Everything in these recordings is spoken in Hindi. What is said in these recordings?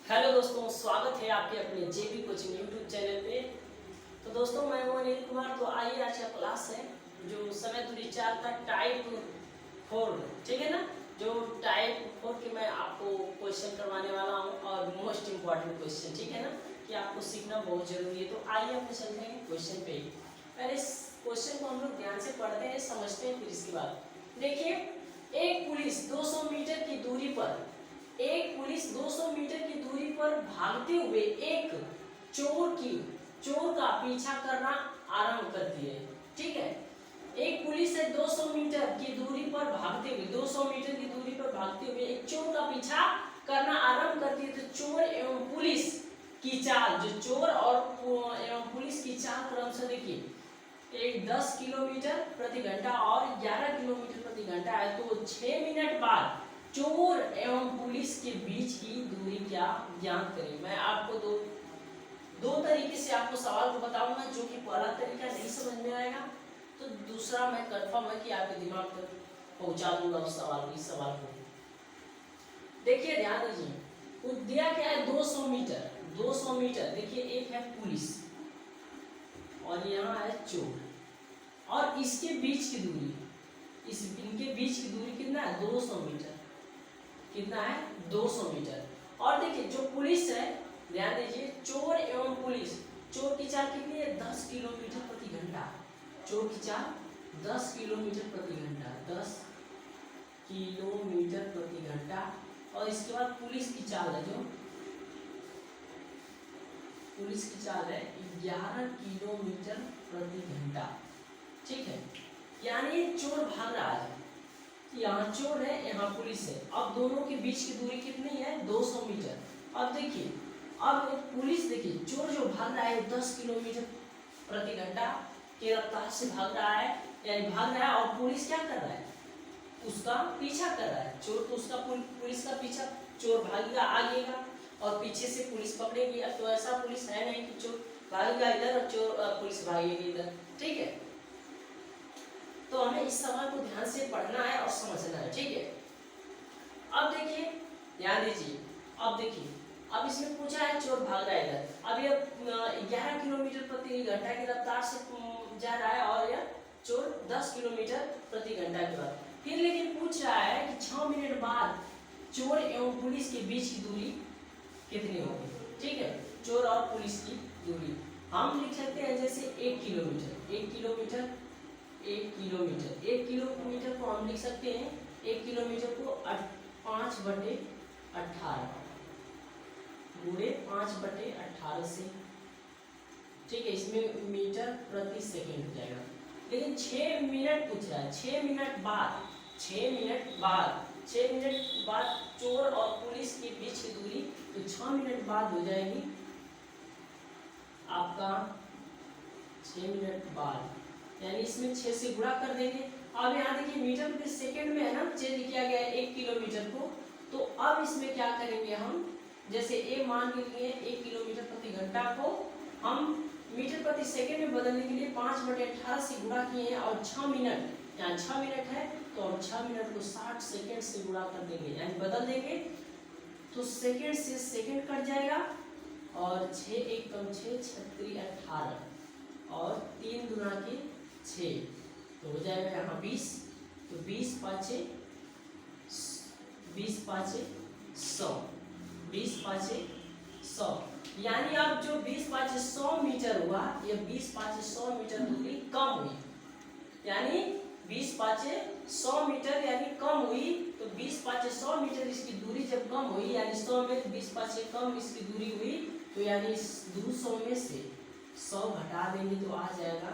हेलो दोस्तों, स्वागत है आपके अपने जेबी कोचिंग यूट्यूब चैनल पे। तो दोस्तों, मैं हूं अनिल कुमार। तो आइए, आज का क्लास है जो समय दूरी 4 का टाइप 4, ठीक है ना। जो टाइप 4 के मैं आपको क्वेश्चन करवाने वाला हूं और मोस्ट इम्पॉर्टेंट क्वेश्चन, ठीक है ना, कि आपको सीखना बहुत जरूरी है। तो आइए अपने चलते हैं क्वेश्चन पे। पहले इस क्वेश्चन को हम लोग ध्यान से पढ़ते हैं, समझते हैं, फिर इसके बाद देखिए। एक पुलिस 200 मीटर की दूरी पर एक पुलिस 200 मीटर की दूरी पर भागते हुए एक चोर का पीछा करना आरंभ करती है। ठीक है, एक पुलिस है 200 मीटर की दूरी पर भागते हुए 200 मीटर की दूरी पर भागते हुए एक चोर का पीछा करना आरंभ करती है। तो चोर एवं पुलिस की चाल, जो चोर और एवं पुलिस की चाल क्रमशः देखिए, एक 10 किलोमीटर प्रति घंटा और 11 किलोमीटर प्रति घंटा है। तो 6 मिनट बाद चोर एवं पुलिस के बीच की दूरी क्या ज्ञात करें। मैं आपको दो तरीके से आपको सवाल को बताऊंगा, जो कि पहला तरीका नहीं समझ में आएगा तो दूसरा मैं कंफर्म है कि आपके दिमाग तक पहुंचा दूंगा उस सवाल को। देखिए, ध्यान दीजिए, दिया क्या है 200 मीटर। 200 मीटर देखिए, एक है पुलिस और यहाँ है चोर, और इसके बीच की दूरी, इनके बीच की दूरी कितना है 200 मीटर। कितना है 200 मीटर। और देखिए, जो पुलिस है, ध्यान दीजिए, चोर एवं पुलिस, चोर की चाल कितनी है 10 किलोमीटर प्रति घंटा। चोर की चाल 10 किलोमीटर प्रति घंटा, 10 किलोमीटर प्रति घंटा। और इसके बाद पुलिस की चाल है, जो पुलिस की चाल है 11 किलोमीटर प्रति घंटा। ठीक है, यानी चोर भाग रहा है, यहाँ चोर है, यहाँ पुलिस है। अब दोनों के बीच की दूरी कितनी है 200 मीटर। अब देखिए, अब पुलिस, देखिए चोर जो भाग रहा है 10 किलोमीटर प्रति घंटा की रफ्तार से भाग रहा है, यानी भाग रहा है, और पुलिस क्या कर रहा है, उसका पीछा कर रहा है। चोर तो उसका पुलिस का पीछा, चोर भागेगा आगेगा और पीछे से पुलिस पकड़ेगी। अब तो ऐसा पुलिस है नहीं कि चोर भागेगा इधर और चोर पुलिस भागेगी इधर। ठीक है, तो हमें इस सवाल को ध्यान से पढ़ना है और समझना है। ठीक है, अब देखिए, ध्यान दीजिए, अब देखिए, अब इसमें पूछा है चोर भाग रहा है इधर। अब ये 11 किलोमीटर प्रति घंटा की रफ्तार से जा रहा है और यह चोर 10 किलोमीटर प्रति घंटा के बाद। फिर लेकिन पूछ रहा है कि 6 मिनट बाद चोर एवं पुलिस के बीच की दूरी कितनी होगी। ठीक है, चोर और पुलिस की दूरी हम लिख सकते हैं जैसे 1 किलोमीटर। 1 किलोमीटर 1 किलोमीटर 1 किलोमीटर को हम लिख सकते हैं, 1 किलोमीटर को 5/18 गुणे 5/18 से। ठीक है, इसमें मीटर प्रति सेकंड हो जाएगा। लेकिन 6 मिनट पूछ रहा है, 6 मिनट बाद 6 मिनट बाद 6 मिनट बाद चोर और पुलिस के बीच की दूरी, तो 6 मिनट बाद हो जाएगी आपका 6 मिनट बाद, यानी इसमें 6 से गुणा कर देंगे। अब यहाँ देखिए, मीटर प्रति सेकंड में है ना, चेंज किया गया है 1 किलोमीटर को। तो अब इसमें क्या करेंगे हम, जैसे ए मान के लिए 1 किलोमीटर प्रति घंटा को हम मीटर प्रति सेकंड में बदलने के लिए 5/18 से गुणा किए हैं, और 6 मिनट, यहाँ 6 मिनट है तो हम 6 मिनट को 60 सेकंड से गुणा कर देंगे, यानी बदल देंगे। तो सेकंड से सेकंड कट जाएगा, और 6 एक कम 6 6 18 और 3 गुना के 6, तो हो जाएगा यहाँ 20। तो 20 पाँचे 100, 20 पाँचे 100, यानी अब जो 20 पाँचे 100 मीटर हुआ, ये 20 पाँचे 100 मीटर दूरी कम हुई, यानी 20 पाँचे 100 मीटर यानी कम हुई। तो 20 पाँचे 100 मीटर इसकी दूरी जब कम हुई, यानी 100 में 20 पाँचे कम इसकी दूरी हुई, तो यानी 200 में से 100 घटा देंगे तो आ जाएगा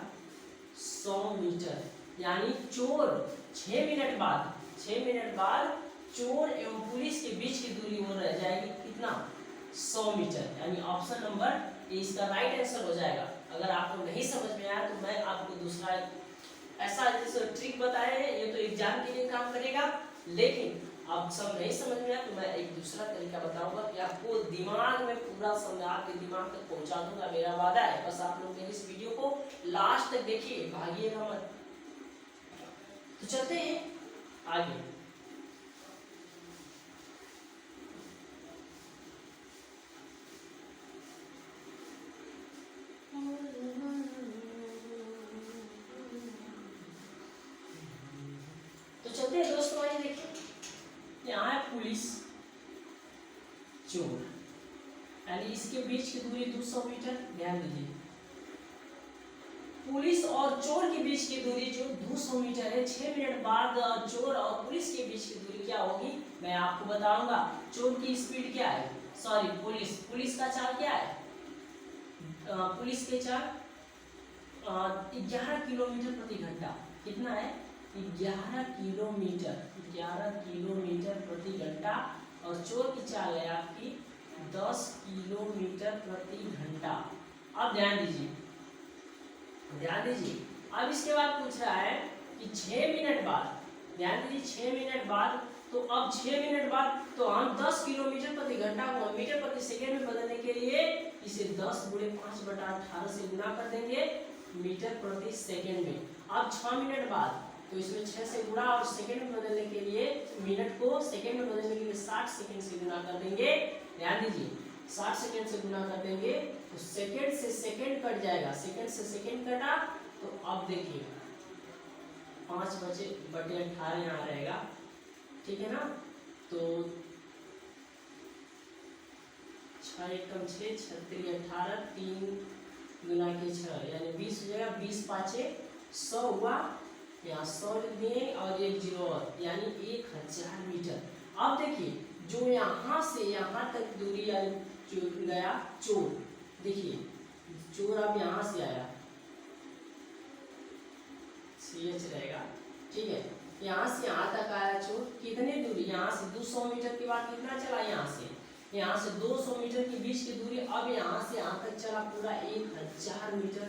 100 मीटर। यानी चोर 6 मिनट बाद चोर एवं पुलिस के बीच की दूरी वो रह जाएगी कितना 100 मीटर, यानी ऑप्शन नंबर ए इसका राइट आंसर हो जाएगा। अगर आपको नहीं समझ में आया तो मैं आपको दूसरा ऐसा जैसे ट्रिक बताया है, ये तो एग्जाम के लिए काम करेगा, लेकिन आप सब नहीं समझ में आया तो मैं एक दूसरा तरीका बताऊंगा कि आपको दिमाग में पूरा समझ, आपके दिमाग तक पहुंचा दूंगा, मेरा वादा है। बस आप लोग इस वीडियो को लास्ट तक देखिए, भागिएगा मत। तो चलते हैं आगे। चलते हैं दोस्तों, आइए देखिए, यहाँ है पुलिस, चोर, यानी इसके बीच की दूरी 200 मीटर। ध्यान दीजिए, पुलिस और चोर के बीच की दूरी जो 200 मीटर है, 6 मिनट बाद चोर और पुलिस के बीच की दूरी क्या होगी मैं आपको बताऊंगा। चोर की स्पीड क्या है, सॉरी पुलिस का चाल क्या है, पुलिस के चाल 11 किलोमीटर प्रति घंटा। कितना है, 11 किलोमीटर प्रति घंटा। और चोर की चाल है आपकी 10 किलोमीटर प्रति घंटा। अब ध्यान दीजिए, अब इसके बाद पूछ रहा है कि 6 मिनट बाद, ध्यान दीजिए 6 मिनट बाद, तो अब 6 मिनट बाद तो हम 10 किलोमीटर प्रति घंटा को मीटर प्रति सेकेंड में बदलने के लिए इसे 10 गुणे 5/18 से गुणा कर देंगे मीटर प्रति सेकेंड में। अब 6 मिनट बाद तो इसमें 6 से गुणा और सेकेंड में बदलने के लिए, मिनट को सेकेंड में बदलने के लिए 60 सेकेंड से गुणा कर देंगे। ध्यान दीजिए 60 सेकेंड से गुणा कर देंगे तो सेकेंड से सेकेंड कट जाएगा, सेकेंड से सेकेंड कटा। तो अब देखिए 5/18 यहाँ रहेगा, ठीक है ना। तो 6 एकम 6, 6 18, 3 गुना के 6 यानी 20 हो जाएगा। 20 पाँचे 100 हुआ, यहाँ 100 लिख दिए और एक जीरो और, यानी 1000 मीटर। अब देखिए जो यहाँ से यहाँ तक दूरी गया चोर, देखिए चोर अब यहाँ से आया, CH रहेगा, ठीक है। यहाँ से यहाँ तक आया चोर, कितनी दूरी, यहाँ से 200 मीटर के बाद कितना चला, यहाँ से 200 मीटर के बीच की दूरी। अब यहाँ से यहाँ तक चला पूरा 1000 मीटर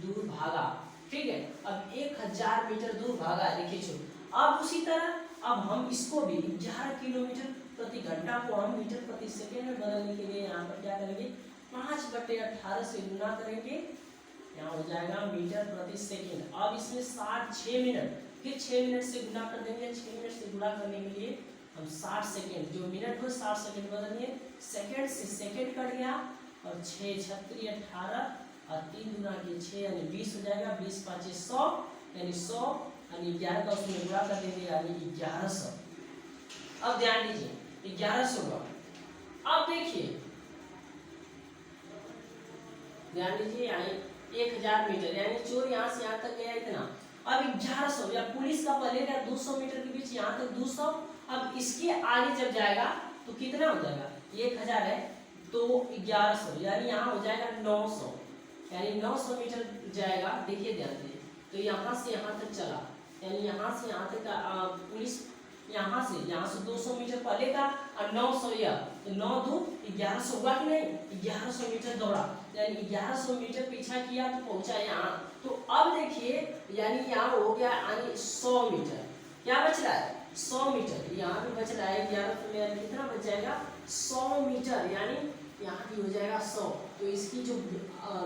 दूर भागा, ठीक है। अब 1000 मीटर दूर भागा, देखिए चोर। अब उसी तरह अब हम इसको भी 11 किलोमीटर प्रति घंटा को हम मीटर प्रति सेकेंड में बदलने के लिए यहाँ पर क्या करेंगे, 5/18 से गुना करेंगे, यहाँ हो जाएगा मीटर प्रति सेकेंड। अब इसमें 6 मिनट, फिर 6 मिनट से गुना कर देंगे। 6 मिनट से गुना करने के लिए हम 60 सेकेंड, जो मिनट को 60 सेकेंड बदलिए, सेकेंड से सेकेंड कट गया और 6 6 18 और 3 गुना के 6 यानी 20 हो जाएगा। 20 5 100 यानी 100 यानी 11 का उसमें गुणा कर देंगे यानी 1100। अब ध्यान दीजिए 1100 हुआ। अब देखिए ध्यान दीजिए 1000 मीटर यानी चोर यहाँ से यहाँ तक गया इतना। अब 1100 या पुलिस का पहले का 200 मीटर के बीच यहाँ तक 200। अब इसके आगे जब जाएगा तो कितना हो जाएगा, 1000 है तो 1100 यानी यहाँ हो जाएगा 900, यानी 900 मीटर जाएगा। देखिए ध्यान दीजिए, तो यहाँ से यहाँ तक चला यानी यहाँ से यहाँ तक पुलिस यहाँ से 200 मीटर पहले का और 900 या तो 9 2 1100 हुआ कि नहीं, 1100 मीटर दौड़ा यानी 1100 मीटर पीछा किया तो पहुंचा यहाँ। तो अब देखिए यानी यहाँ हो गया यानी 100 मीटर, क्या बच रहा है 100 मीटर, यहाँ भी बच रहा है 1100 में, यानी कितना बच जाएगा 100 मीटर, यानी यहाँ भी हो जाएगा 100। तो इसकी जो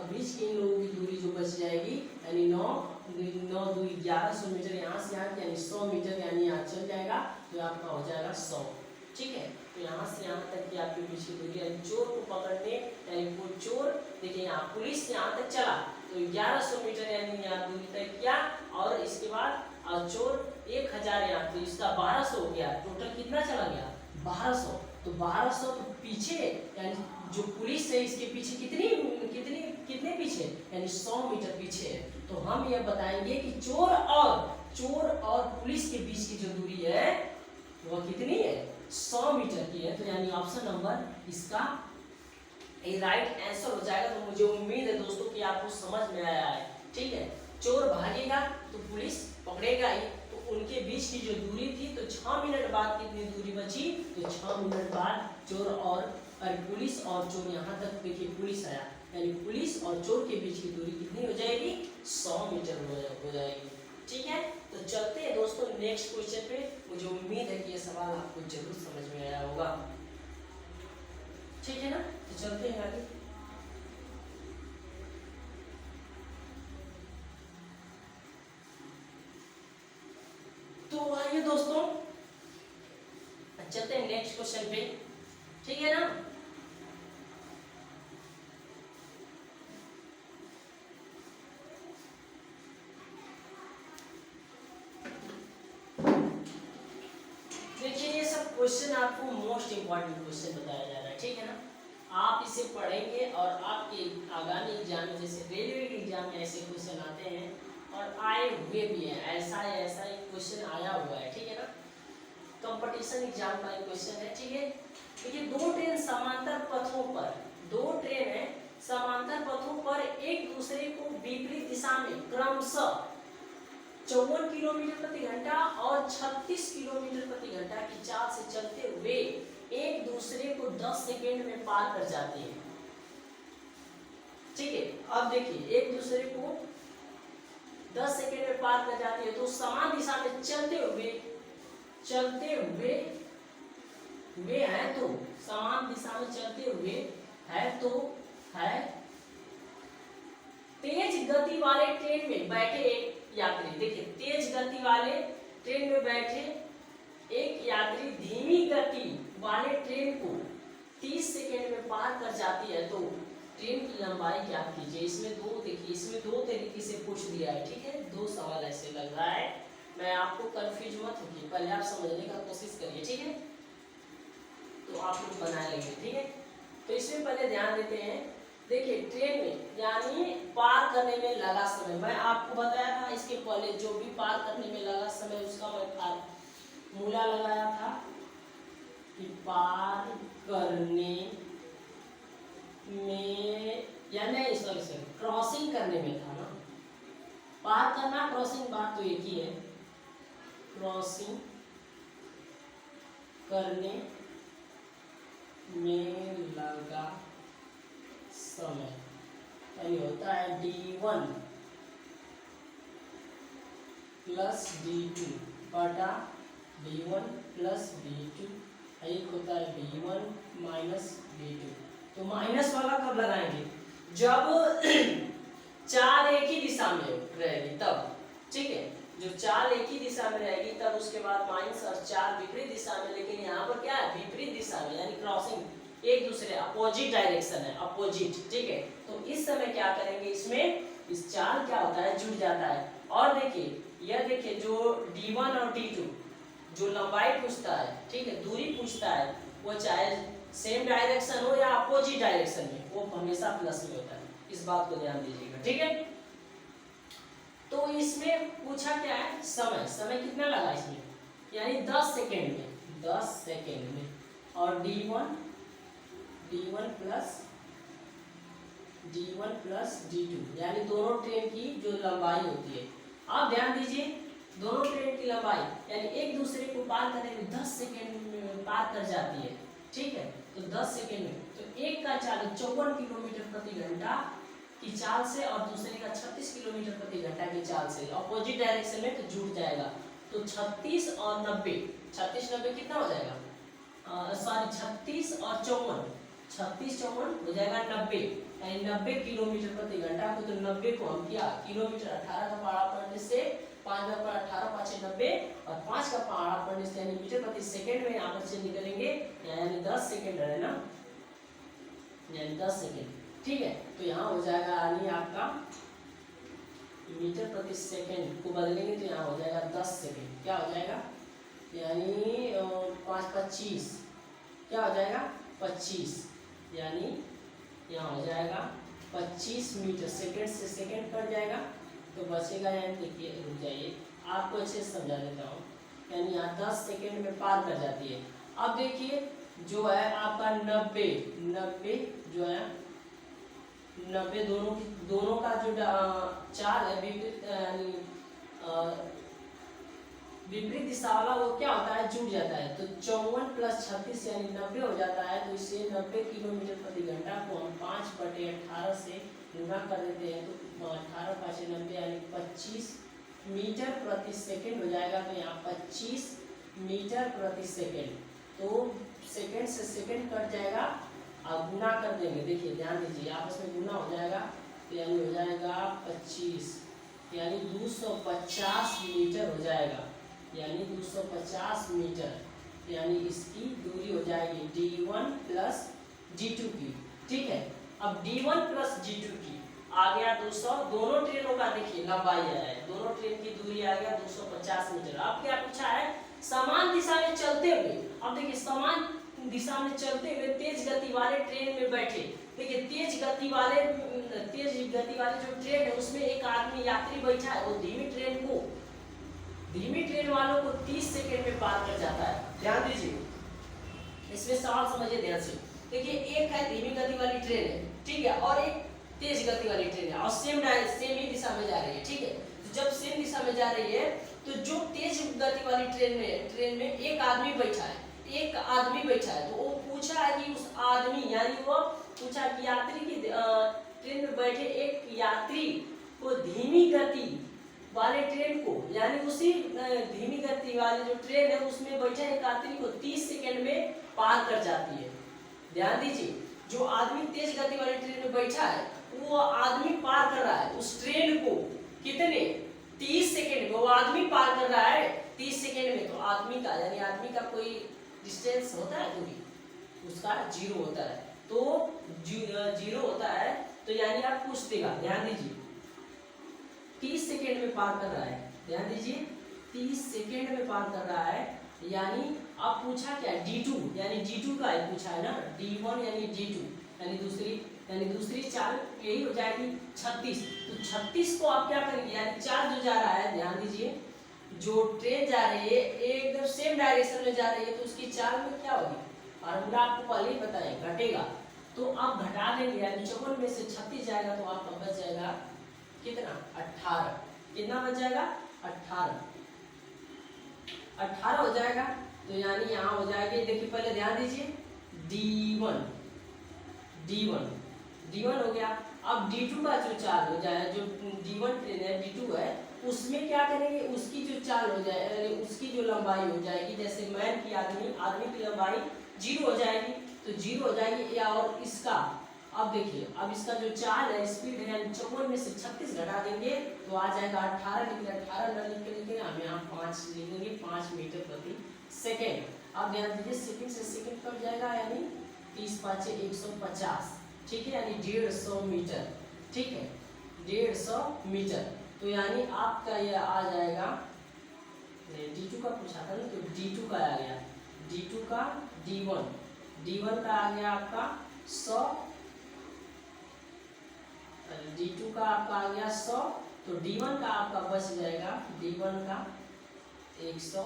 बीच के इन लोगों की दूरी जो बच जाएगी यानी 9 2 1100 मीटर, यहाँ से यहाँ यानी 100 मीटर, यानी यहाँ चल जाएगा तो आपका हो जाएगा 100, ठीक है। तो यहाँ से यहाँ तक की आपकी बीच की दूरी, यानी चोर को पकड़ने यानी वो चोर देखिए यहाँ पुलिस यहाँ तक चला तो 1100 मीटर यानी यहाँ दूरी तय किया, और इसके बाद चोर 1000 यहाँ तो इसका 1200 हो गया, टोटल कितना चला गया 1200। तो 1200 तो पीछे यानी जो पुलिस है इसके पीछे कितने पीछे यानी 100 मीटर पीछे है। तो हम ये बताएंगे कि चोर और पुलिस के बीच की जो दूरी है वो कितनी है 100 मीटर की है। तो यानी ऑप्शन नंबर इसका राइट आंसर हो जाएगा। तो मुझे उम्मीद है दोस्तों कि आपको समझ में आया है, ठीक है। चोर भागेगा तो पुलिस पकड़ेगा ही, तो उनके बीच की जो दूरी थी तो 6 मिनट बाद कितनी दूरी बची, तो 6 मिनट बाद चोर और पुलिस और चोर यहाँ तक देखिए पुलिस आया यानी पुलिस और चोर के बीच की दूरी कितनी हो जाएगी 100 मीटर हो जाएगी, ठीक है। तो चलते हैं दोस्तों नेक्स्ट क्वेश्चन पे। मुझे उम्मीद है कि ये सवाल आपको जरूर समझ में आया होगा, ठीक है ना। तो चलते हैं आगे। तो आइए दोस्तों चलते हैं नेक्स्ट क्वेश्चन पे, ठीक है ना। क्वेश्चन आपको मोस्ट इंपॉर्टेंट क्वेश्चन बताया जा रहा है, ठीक है ना। आप इसे पढ़ेंगे और आपके आगामी एग्जाम में, जैसे रेलवे के एग्जाम में ऐसे क्वेश्चन आते हैं और आए हुए भी हैं, ऐसा एक क्वेश्चन आया हुआ है, ठीक है ना। कंपटीशन एग्जाम का एक क्वेश्चन है, ठीक है। देखिए दो ट्रेन समांतर पथों पर, दो ट्रेन है समांतर पथों पर एक दूसरे को विपरीत दिशा में क्रमशः 54 किलोमीटर प्रति घंटा और 36 किलोमीटर प्रति घंटा की चाल से चलते हुए एक दूसरे को 10 सेकेंड में पार कर जाते हैं, ठीक है। अब देखिए एक दूसरे को 10 सेकेंड में पार कर जाती है, तो समान दिशा में चलते हुए वे है, तो समान दिशा में चलते हुए है, तो है तेज गति वाले ट्रेन में बैठे एक यात्री। देखिए तेज गति वाले ट्रेन में बैठे एक यात्री धीमी गति वाले ट्रेन को 30 सेकेंड में पार कर जाती है, तो ट्रेन की लंबाई ज्ञात कीजिए। इसमें दो, देखिए इसमें दो तरीके से पूछ दिया है, ठीक है। दो सवाल ऐसे लग रहा है, मैं आपको कंफ्यूज मत होइए, पहले आप समझने का कोशिश करिए, ठीक है। तो आप लोग बना लेंगे, ठीक है। तो इसमें पहले ध्यान देते हैं। देखिए ट्रेन में यानी पार करने में लगा समय, मैं आपको बताया था इसके पहले, जो भी पार करने में लगा समय उसका मैं मूला लगाया था कि पार करने में, या नहीं सॉरी क्रॉसिंग करने में था ना। पार करना क्रॉसिंग बात तो एक ही है। क्रॉसिंग करने में लगा समय यानी होता है d1 प्लस d2 बटा d1 प्लस d2, एक होता है d1 माइनस d2। तो माइनस वाला कब लगाएंगे? जब चाल एक ही दिशा में रहेगी तब, ठीक है। जो चाल एक ही दिशा में रहेगी तब उसके बाद माइनस, और चाल विपरीत दिशा में, लेकिन यहाँ पर क्या है विपरीत दिशा में, यानी क्रॉसिंग, एक दूसरे अपोजिट डायरेक्शन है, अपोजिट, ठीक है। तो इस समय क्या करेंगे, इसमें इस चाल क्या होता है जुड़ जाता है। और देखिए यह देखिए जो d1 और d2 जो लंबाई पूछता है, ठीक है, दूरी पूछता है, वो चाहे सेम डायरेक्शन हो या अपोजिट डायरेक्शन में, वो हमेशा प्लस में होता है। इस बात को ध्यान दीजिएगा, ठीक है। तो इसमें पूछा क्या है समय, समय कितना लगा इसमें, यानी 10 सेकेंड में, 10 सेकेंड में। और d1 प्लस d2 यानी दोनों ट्रेन की जो लंबाई होती है। आप ध्यान दीजिए दोनों ट्रेन की लंबाई यानी एक दूसरे को पार करने में 10 सेकेंड में पार कर जाती है, ठीक है। तो 10 सेकेंड में, तो एक का चाल 54 किलोमीटर प्रति घंटा की चाल से और दूसरे का 36 किलोमीटर प्रति घंटा की चाल से, अपोजिट डायरेक्शन में, तो जुड़ जाएगा। तो 36 और 90, 36 90 कितना हो जाएगा, सॉरी 36 और 54, 36 54 हो जाएगा 90, यानी 90 किलोमीटर प्रति घंटा को। तो 90 को हम क्या किलोमीटर 18 का पहाड़ा पढ़ने से 5 का पहाड़ा 18 5 90 और 5 का पहाड़ा पढ़ने से यानी मीटर प्रति सेकंड में यहाँ पर से निकलेंगे, यानी 10 सेकंड है ना, यानी 10 सेकंड, ठीक है। तो यहाँ हो जाएगा यानी आपका मीटर प्रति सेकंड को बदलेंगे तो यहाँ हो जाएगा 10 सेकंड, क्या हो जाएगा यानी 5 25, क्या हो जाएगा 25, यानी यहाँ हो जाएगा 25 मीटर, सेकंड से सेकंड कट जाएगा तो बचेगा, यानी देखिए रुक जाइए आपको अच्छे से समझा देता हूँ, यानी यहाँ 10 सेकंड में पार कर जाती है। अब देखिए जो है आपका 90 जो है 90 दोनों का जो चाल है विपरीत दिशा वाला, वो क्या होता है जुड़ जाता है। तो 54 प्लस 36 यानी 90 हो जाता है। तो इससे 90 किलोमीटर प्रति घंटा को हम 5/18 से गुना कर देते हैं, तो 18 5 90 यानी 25 मीटर प्रति सेकंड हो जाएगा। तो यहाँ 25 मीटर प्रति सेकंड, तो सेकंड से सेकंड कट जाएगा और गुना कर देंगे। देखिए ध्यान दीजिए आपस में गुना हो जाएगा, तो यानी हो जाएगा 25 यानी 250 मीटर हो जाएगा, यानी 250 मीटर, यानी इसकी दूरी हो जाएगी d1 प्लस d2 की, ठीक है। अब d1 प्लस d2 की आ गया 200, दोनों ट्रेनों का देखिए लंबाई आया है, दोनों ट्रेन की दूरी आ गया 250 मीटर। अब क्या पूछा है समान दिशा में चलते हुए, अब देखिए समान दिशा में चलते हुए तेज गति वाले ट्रेन में बैठे। देखिए तेज गति वाले जो ट्रेन है उसमें एक आदमी यात्री बैठा है, वो धीमी ट्रेन वालों को 30 सेकंड में पार कर जाता है। ध्यान दीजिए, इसमें सवाल समझिए ध्यान से। देखिए एक है धीमी गति वाली ट्रेन है, ठीक है, और एक तेज गति वाली ट्रेन है और सेम ही दिशा में जा रही है, ठीक है। तो जब सेम दिशा में जा रही है तो जो तेज गति वाली ट्रेन में एक आदमी बैठा है, तो वो पूछा है कि उस आदमी, यानी वो पूछा कि यात्री की ट्रेन में बैठे एक यात्री को धीमी गति वाले ट्रेन को, यानी उसी धीमी गति वाले जो ट्रेन है उसमें बैठे एक यात्री को 30 सेकंड में पार कर जाती है। ध्यान दीजिए, जो आदमी तेज गति वाली ट्रेन में बैठा है वो आदमी पार कर रहा है उस ट्रेन को कितने 30 सेकंड में, वो आदमी पार कर रहा है 30 सेकंड में। तो आदमी का, यानी आदमी का कोई डिस्टेंस होता है दूरी, उसका 0 होता है, तो 0 होता है, तो यानी आप पूछ देगा। ध्यान दीजिए 30 सेकंड में पार कर रहा है, ध्यान दीजिए 30 सेकंड में पार कर रहा है, यानी आप पूछा क्या D2, यानी D2 का ही पूछा है ना, D1 यानी D2, यानी दूसरी चाल यही हो जाएगी 36। तो 36 को आप क्या करेंगे, यानी 4 जो जा रहा है, ध्यान दीजिए जो ट्रेन जा रही है एकदम सेम डायरेक्शन में जा रही है, तो उसकी चाल में क्या होगी, फार्मूला आपको पहले ही बताए, घटेगा। तो आप घटा देंगे, यानी 54 में से 36 जाएगा तो आपका बच जाएगा कितना, 18। कितना बच जाएगा, 18 हो जाएगा। तो यानी यहाँ हो जाएगी, देखिए पहले ध्यान दीजिए D1 हो गया। अब D2 का जो चाल हो जाए, जो D1 ट्रेन है D2 है, उसमें क्या करेंगे, उसकी जो चाल हो जाए, उसकी जो लंबाई हो जाएगी, जैसे मैन की आदमी की लंबाई 0 हो जाएगी, तो 0 हो जाएगी। या और इसका, अब देखिए अब इसका जो चाल है, स्पीड है, 54 में से 36 घटा देंगे तो आ जाएगा 18, लेकिन 18 न लिख के लिखेंगे हम यहाँ 5 लिखेंगे, 5 मीटर प्रति सेकेंड। अब ध्यान दीजिए सेकंड से सेकंड कट जाएगा, यानी 30 5 150, ठीक है, यानी 150 मीटर, ठीक है, 150 मीटर। तो यानी आपका ये आ जाएगा, D2 का पूछा था ना, तो D2 का आ गया, D2 का D1 का आ गया आपका 100, D2 का आपका आ गया 100, तो D1 का आपका बच जाएगा, D1 का 100,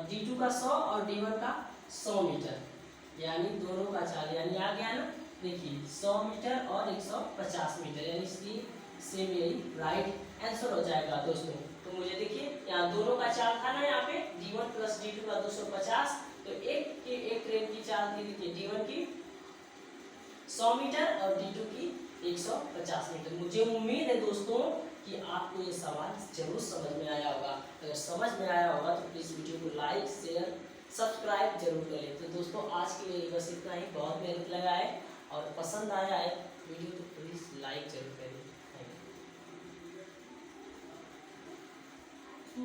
D2 का 100 और D1 का 100 मीटर, यानी दोनों का चाल यानी आ गया ना। देखिए 100 मीटर और 150 मीटर, यानी इसकी सेम यही राइट आंसर हो जाएगा दोस्तों। तो मुझे देखिए यहाँ दोनों का चाल था ना, यहाँ पे D1 प्लस D2 का 250, तो एक ट्रेन की चाल थी, देखिए D1 की 100 मीटर और D2 की 150 मीटर। मुझे उम्मीद है दोस्तों कि आपको ये सवाल जरूर समझ में आया होगा। अगर समझ में आया होगा तो प्लीज़ वीडियो को लाइक शेयर सब्सक्राइब जरूर करें। तो दोस्तों आज के लिए बस इतना ही, बहुत मेहनत लगा है और पसंद आया है वीडियो तो प्लीज़ लाइक जरूर करें। Thank you.